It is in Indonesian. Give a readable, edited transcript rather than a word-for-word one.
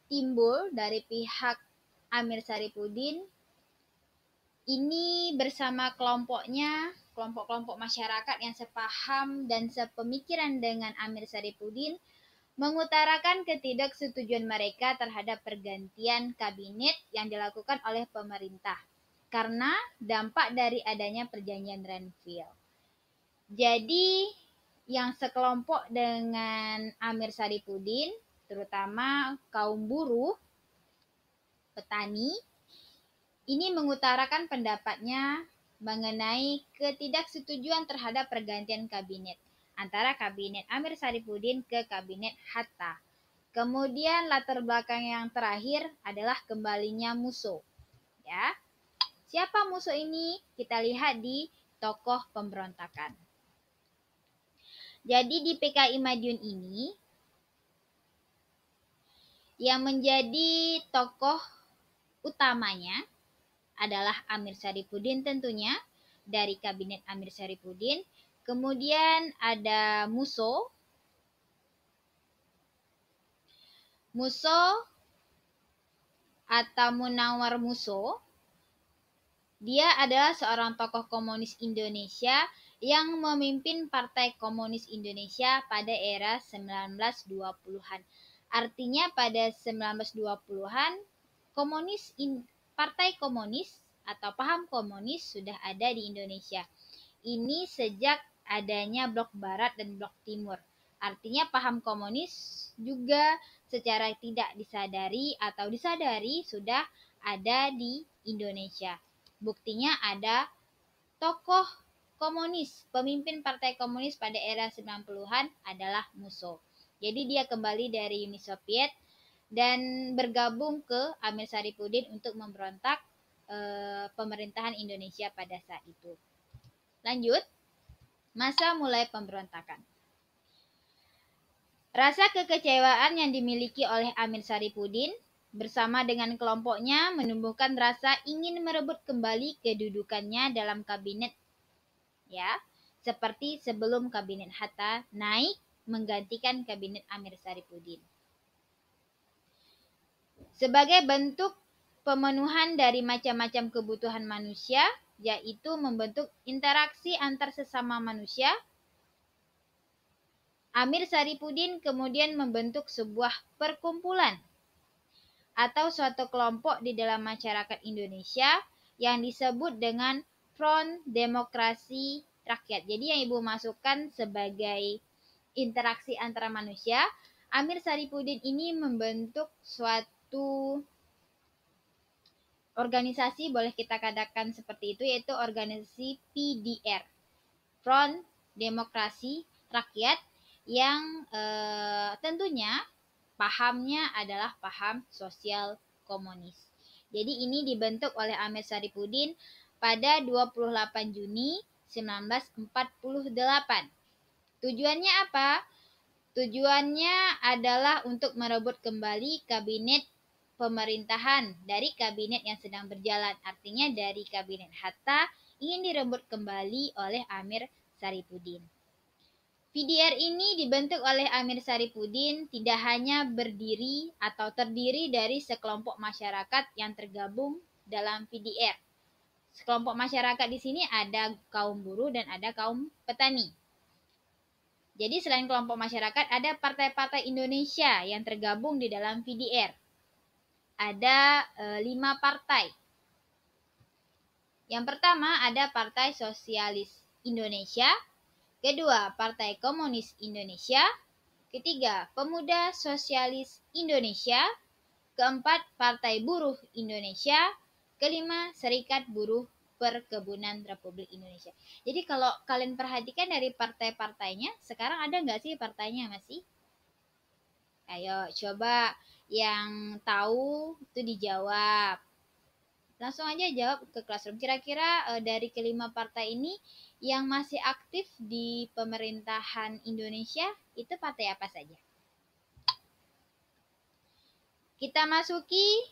timbul dari pihak Amir Saripudin ini bersama kelompoknya, kelompok-kelompok masyarakat yang sepaham dan sepemikiran dengan Amir Saripudin, mengutarakan ketidaksetujuan mereka terhadap pergantian kabinet yang dilakukan oleh pemerintah karena dampak dari adanya perjanjian Renville. Jadi yang sekelompok dengan Amir Saripudin, terutama kaum buruh, petani, ini mengutarakan pendapatnya mengenai ketidaksetujuan terhadap pergantian kabinet antara kabinet Amir Saripudin ke kabinet Hatta. Kemudian latar belakang yang terakhir adalah kembalinya Musso. Ya. Siapa Musso ini? Kita lihat di tokoh pemberontakan. Jadi di PKI Madiun ini yang menjadi tokoh utamanya adalah Amir Saripudin tentunya, dari kabinet Amir Saripudin. Kemudian ada Musso. Musso atau Munawar Musso, dia adalah seorang tokoh komunis Indonesia yang memimpin Partai Komunis Indonesia pada era 1920-an. Artinya pada 1920-an Partai Komunis atau paham komunis sudah ada di Indonesia. Ini sejak adanya Blok Barat dan Blok Timur. Artinya paham komunis juga secara tidak disadari atau disadari sudah ada di Indonesia. Buktinya ada tokoh komunis, pemimpin Partai Komunis pada era 90-an adalah Musso. Jadi dia kembali dari Uni Soviet dan bergabung ke Amir Saripudin untuk memberontak pemerintahan Indonesia pada saat itu. Lanjut, masa mulai pemberontakan. Rasa kekecewaan yang dimiliki oleh Amir Saripudin bersama dengan kelompoknya menumbuhkan rasa ingin merebut kembali kedudukannya dalam kabinet, ya, seperti sebelum kabinet Hatta naik menggantikan kabinet Amir Saripudin. Sebagai bentuk pemenuhan dari macam-macam kebutuhan manusia, yaitu membentuk interaksi antar sesama manusia, Amir Saripudin kemudian membentuk sebuah perkumpulan atau suatu kelompok di dalam masyarakat Indonesia yang disebut dengan Front Demokrasi Rakyat. Jadi yang Ibu masukkan sebagai interaksi antara manusia, Amir Saripudin ini membentuk suatu organisasi, boleh kita katakan seperti itu, yaitu organisasi PDR, Front Demokrasi Rakyat, yang tentunya pahamnya adalah paham sosial komunis. Jadi ini dibentuk oleh Amir Saripudin pada 28 Juni 1948. Tujuannya apa? Tujuannya adalah untuk merebut kembali kabinet pemerintahan dari kabinet yang sedang berjalan. Artinya dari kabinet Hatta ingin direbut kembali oleh Amir Saripudin. PDR ini dibentuk oleh Amir Saripudin tidak hanya berdiri atau terdiri dari sekelompok masyarakat yang tergabung dalam PDR. Sekelompok masyarakat di sini ada kaum buruh dan ada kaum petani. Jadi selain kelompok masyarakat, ada partai-partai Indonesia yang tergabung di dalam PDR. Ada 5 partai. Yang pertama ada Partai Sosialis Indonesia. Kedua, Partai Komunis Indonesia. Ketiga, Pemuda Sosialis Indonesia. Keempat, Partai Buruh Indonesia. Kelima, Serikat Buruh Perkebunan Republik Indonesia. Jadi kalau kalian perhatikan dari partai-partainya, sekarang ada nggak sih partainya masih? Ayo coba yang tahu itu dijawab. Langsung aja jawab ke Classroom. Kira-kira dari kelima partai ini yang masih aktif di pemerintahan Indonesia itu partai apa saja? Kita masuki